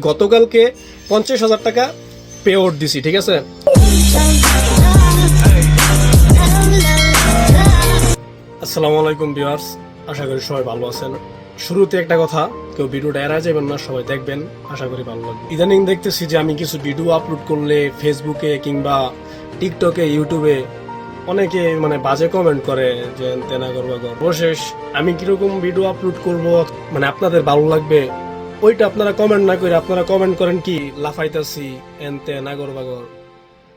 গতকালকে 50,000 টাকা pay out দিছি, ঠিক আছে। আসসালামু আলাইকুম ভিউয়ার্স, আশা করি সবাই ভালো আছেন। শুরুতে একটা কথা, কেউ ভিডিওটা এড়ায় যাবেন না, সবাই দেখবেন, আশা করি ভালো লাগবে। ইদানিং দেখতেছি যে আমি কিছু ভিডিও আপলোড করলে ফেসবুকে কিংবা টিকটকে, ইউটিউবে অনেকে বাজে কমেন্ট করে যে তেনা করবা কর। অবশেষ আমি কিরকম ভিডিও আপলোড করব আপনাদের ভালো লাগবে, ওইটা আপনারা কমেন্ট না করে আপনারা কমেন্ট করেন কি লাফাইতাছি এনতে নাগর বাগর।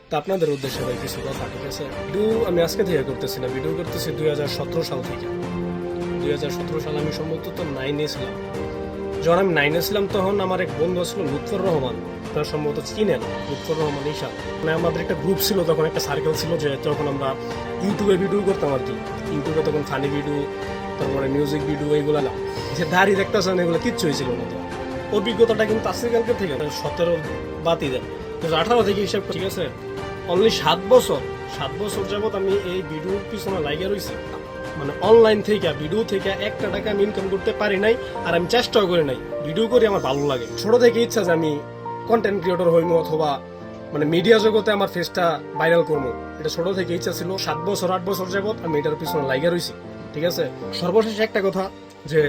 তা আপনাদের উদ্দেশ্যে ভাই কিছু কথা, ঠিক আছে। ভিডিও আমি আজকে থেকে করতেছি না, ভিডিও করতেছি 2017 সাল থেকে। 2017 সালে আমি সম্ভবত 9-এ ছিলাম। যখন আমি 9-এ ছিলাম তখন আমার এক বন্ধু ছিল লুৎফর রহমান, আপনারা সম্ভবত চিনেন লুৎফর রহমান ঈশা। আমাদের একটা গ্রুপ ছিল তখন, একটা সার্কেল ছিল, যে তখন আমরা ইউটিউবে ভিডিও করতাম আর কি। ইউটিউবে তখন ফানি ভিডিও, তারপরে মিউজিক ভিডিও, এইগুলো না যে দাঁড়িয়ে দেখতেছেন, এগুলো কিচ্ছু হয়েছিল না। তো অভিজ্ঞতাটা কিন্তু আজকে কালকে থেকে 17 বাতি দেন 18 থেকে হিসাব, ঠিক আছে। অনলি 7 বছর যাবত আমি এই ভিডিওর পিছনে লাগিয়ে রয়েছি। অনলাইন থেকে ভিডিও থেকে একটা টাকা আমি ইনকাম করতে পারি নাই, আর আমি চেষ্টাও করি নাই। ভিডিও করি আমার ভালো লাগে, ছোট থেকে ইচ্ছা যে আমি কন্টেন্ট ক্রিয়েটর হইমু, অথবা মিডিয়া জগতে আমার ফেসটা ভাইরাল করবো, এটা ছোট থেকে ইচ্ছা ছিল। 7 বছর 8 বছর যাবত আমি এটার পিছনে লাগিয়ে রয়েছি, ঠিক আছে। সর্বশেষ একটা কথা, যে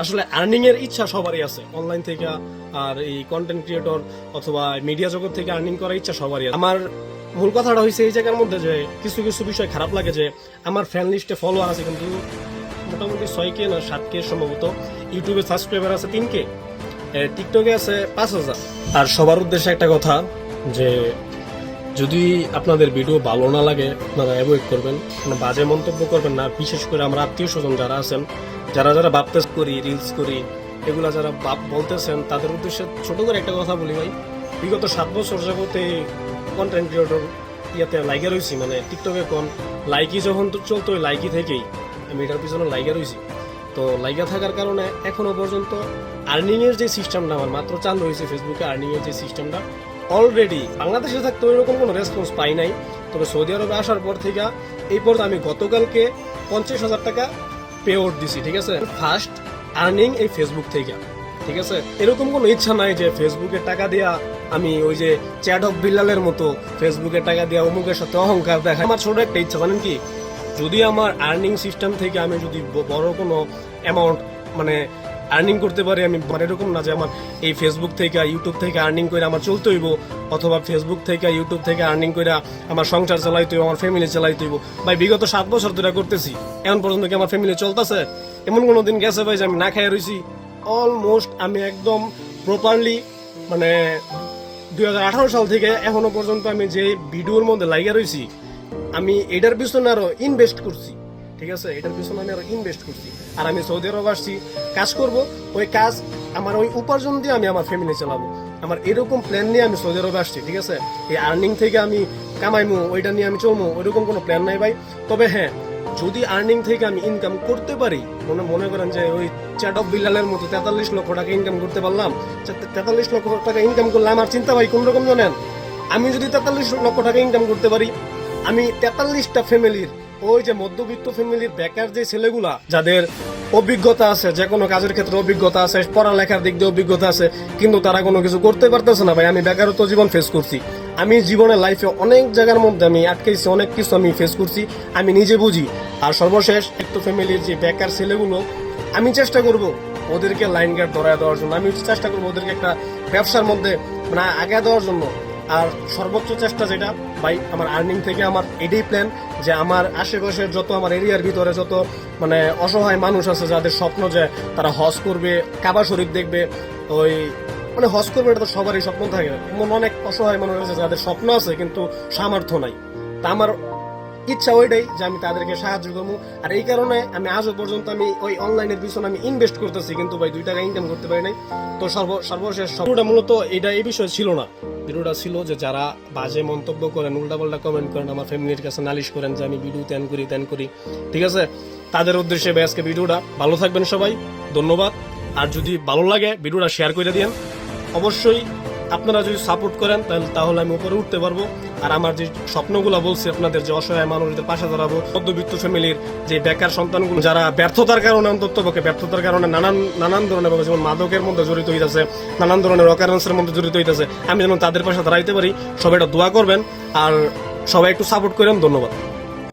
আসলে আর্নিং এর ইচ্ছা সবারই আছে অনলাইন থেকে, আর এই কন্টেন্ট ক্রিয়েটর অথবা মিডিয়া জগৎ থেকে আর্নিং করার ইচ্ছা সবারই আছে। আমার মূল কথাটা হয়েছে এই জায়গার মধ্যে যে কিছু কিছু বিষয় খারাপ লাগে, যে আমার ফ্যান লিস্টে ফলোয়ার আছে কিন্তু মোটামুটি 6K না 7K সম্ভবত, ইউটিউবে সাবস্ক্রাইবার আছে 3K, টিকটকে আছে 5,000। আর সবার উদ্দেশ্যে একটা কথা, যে যদি আপনাদের ভিডিও ভালো না লাগে আপনারা অ্যাভয়েড করবেন, বাজে মন্তব্য করবেন না। বিশেষ করে আমরা আত্মীয় স্বজন যারা আছেন, যারা ভাবতে করি, রিলস করি, এগুলা যারা বলতেছেন, তাদের উদ্দেশ্যে ছোট করে একটা কথা বলি ভাই। বিগত 7 বছর যাবতে কন্টেন্ট ক্রিয়েটর ইয়াতে লাইকে রয়েছি, টিকটকে কোন লাইকি যখন তো চলতো, ওই লাইকি থেকেই আমি এটার পিছনে লাইকে রয়েছি। তো লাইকা থাকার কারণে এখনো পর্যন্ত আর্নিং এর যে সিস্টেমটা আমার মাত্র চালু হয়েছে ফেসবুকে, আর্নিং এর যে সিস্টেমটা অলরেডি বাংলাদেশে থাকতে ওইরকম কোনো রেসপন্স পাই নাই। তবে সৌদি আরবে আসার পর থেকে এই পর্যন্ত আমি গতকালকে 50,000 টাকা পে আউট দিছি, ঠিক আছে। ফার্স্ট আর্নিং এই ফেসবুক থেকে, ঠিক আছে। এরকম কোনো ইচ্ছা নাই যে ফেসবুকে টাকা দিয়া আমি ওই যে চ্যাট অফ বিল্লালের মতো ফেসবুকে টাকা দিয়া অমুকের সাথে অহংকার দেখা। আমার ছোট একটা ইচ্ছা, জানেন কি, যদি আমার আর্নিং সিস্টেম থেকে আমি যদি বড় কোনো অ্যামাউন্ট আর্নিং করতে পারি, আমি এরকম না যে আমার এই ফেসবুক থেকে ইউটিউব থেকে আর্নিং করে আমার চলতে হইব, অথবা ফেসবুক থেকে ইউটিউব থেকে আর্নিং করে আমার সংসার চালাইতে হইব, আমার ফ্যামিলি চালাইতে হইব। ভাই বিগত 7 বছর ধরে করতেছি, এখন পর্যন্ত কি আমার ফ্যামিলি চলতেছে? এমন কোনো দিন গেছে ভাই যে আমি না খাইয়া রয়েছি? অলমোস্ট আমি একদম প্রপারলি 2018 সাল থেকে এখনো পর্যন্ত আমি যে ভিডিওর মধ্যে লাগিয়ে রয়েছি, আমি এটার পিছনে আরো ইনভেস্ট করছি, ঠিক আছে। এটার পিছনে আমি আরো ইনভেস্ট করছি। আর আমি সৌদি আরব আসছি, কাজ করব, ওই কাজ আমার ওই উপার্জন দিয়ে আমি আমার ফ্যামিলি চালাবো। আমার এরকম প্ল্যান নিয়ে আমি সৌদি আরবে আসছি, ঠিক আছে। এই আর্নিং থেকে আমি কামাইমু, ওইটা নিয়ে আমি চলবো, ওইরকম কোনো প্ল্যান নাই ভাই। তবে হ্যাঁ, যদি আর্নিং থেকে আমি ইনকাম করতে পারি, মনে করেন যে ওই চ্যাট অফ বিল্লালের মতো 43 লক্ষ টাকা ইনকাম করতে পারলাম, 43 লক্ষ টাকা ইনকাম করলে আমার চিন্তা ভাই কোন রকম জানেন? আমি যদি 43 লক্ষ টাকা ইনকাম করতে পারি, আমি 43টা ফ্যামিলির, ওই যে মধ্যবিত্ত ফ্যামিলির বেকার যে ছেলেগুলা, যাদের অভিজ্ঞতা আছে, যে কোনো কাজের ক্ষেত্রে অভিজ্ঞতা আছে, পড়ালেখার দিক দিয়ে অভিজ্ঞতা আছে, কিন্তু তারা কোনো কিছু করতে পারতেছে না ভাই। আমি বেকারত্ব জীবন ফেস করছি, আমি জীবনের লাইফে অনেক জায়গার মধ্যে আমি আটকেছি, অনেক কিছু আমি ফেস করছি, আমি নিজে বুঝি। আর সর্বশেষ একটু ফ্যামিলির যে বেকার ছেলেগুলো, আমি চেষ্টা করব ওদেরকে লাইন গার্ড ধরায় দেওয়ার জন্য, আমি চেষ্টা করবো ওদেরকে একটা ব্যবসার মধ্যে আগে দেওয়ার জন্য। আর সর্বোচ্চ চেষ্টা যেটা ভাই, আমার আর্নিং থেকে আমার এটাই প্ল্যান, যে আমার আশেপাশের যত আমার এরিয়ার ভিতরে যত অসহায় মানুষ আছে, যাদের স্বপ্ন যে তারা হজ করবে, কাবা শরীফ দেখবে, ওই হজ করবে, এটা তো সবারই স্বপ্ন থাকে। অনেক অসহায় মানুষ আছে যাদের স্বপ্ন আছে কিন্তু সামর্থ্য নাই। তা আমার ইচ্ছা ওইটাই যে আমি তাদেরকে সাহায্য করবো। আর এই কারণে আমি আজও পর্যন্ত আমি ওই অনলাইনের পিছনে আমি ইনভেস্ট করতেছি, কিন্তু ভাই 2 টাকা ইনকাম করতে পারি নাই। তো সর্বশেষ ভিডিওটা মূলত এই বিষয় ছিল না। ভিডিওটা ছিল যে যারা বাজে মন্তব্য করেন, উল্টাপাল্টা কমেন্ট করেন, আমার ফ্যামিলির কাছে নালিশ করেন যে আমি ভিডিও ত্যান করি, ঠিক আছে, তাদের উদ্দেশ্যে আজকে ভিডিওটা। ভালো থাকবেন সবাই, ধন্যবাদ। আর যদি ভালো লাগে ভিডিওটা শেয়ার করে দিন। অবশ্যই আপনারা যদি সাপোর্ট করেন তাহলে আমি উপরে উঠতে পারবো। আর আমার যে স্বপ্নগুলো বলছি আপনাদের, যে অসহায় মানুষদের পাশে দাঁড়াবো, মধ্যবিত্ত ফ্যামিলির যে বেকার সন্তানগুলো যারা ব্যর্থতার কারণে, অন্তত পক্ষে ব্যর্থতার কারণে নানান ধরনের ভাবে যেমন মাদকের মধ্যে জড়িত হইতেছে, নানান ধরনের অকারেন্সের মধ্যে জড়িত হইতেছে, আমি যেন তাদের পাশে দাঁড়াইতে পারি। সবাই এটা দোয়া করবেন আর সবাই একটু সাপোর্ট করেন। ধন্যবাদ।